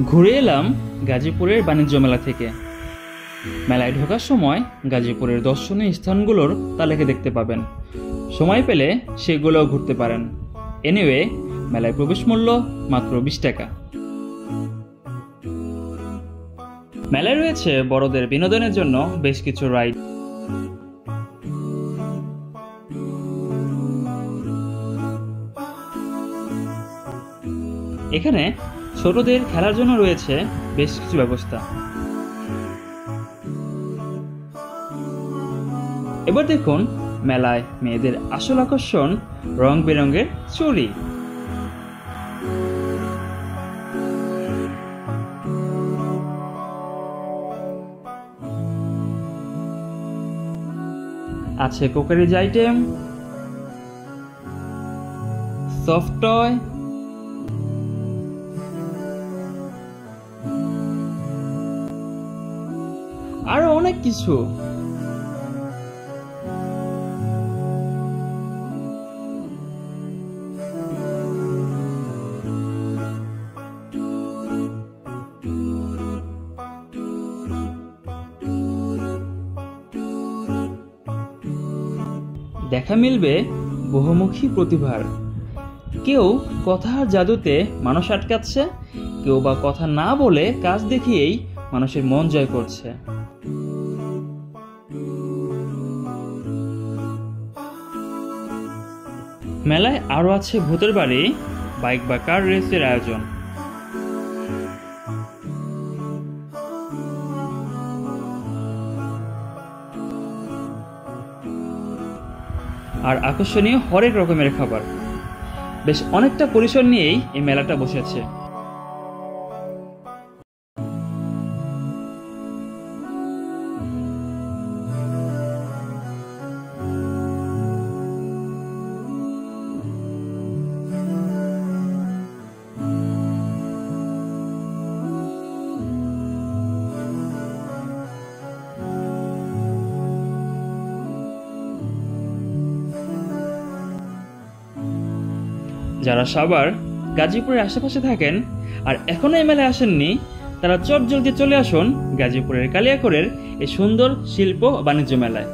ঘুরে এলাম গাজীপুরের বাণিজ্য মেলা থেকে। মেলায় ঢোকার সময় গাজীপুরের দর্শনীয় স্থানগুলোর তালিকা দেখতে পাবেন। সময় পেলে সেগুলোও ঘুরতে পারেন। এনিওয়ে, মেলায় প্রবেশ মূল্য মাত্র 20 টাকা। মেলায় রয়েছে বড়দের বিনোদনের জন্য বেশ কিছু রাইড। এখানে ছোটদের খেলার জন্য রয়েছে বেশ কিছু ব্যবস্থা। এবার দেখুন মেলায় মেয়েদের আসল আকর্ষণ রং বেরঙের চুড়ি। আছে কোকারিজ আইটেম, সফট টয়, আরো অনেক কিছু। দেখা মিলবে বহুমুখী প্রতিভার। কেউ কথার জাদুতে মানুষ আটকাচ্ছে, কেউ বা কথা না বলে কাজ দেখিয়েই মানুষের মন জয় করছে। মেলায় আরো আছে ভূতের বাড়ি, বাইক বা কার রেসের আয়োজন। আর আকর্ষণীয় হরেক রকমের খাবার। বেশ অনেকটা পরিসর নিয়েই এই মেলাটা বসেছে। যারা সাভার, গাজীপুরের আশেপাশে থাকেন আর এখনো এই মেলায় আসেননি, তারা চটজলদি চলে আসুন গাজীপুরের কালিয়াকৈরের এই সুন্দর শিল্প বাণিজ্য মেলায়।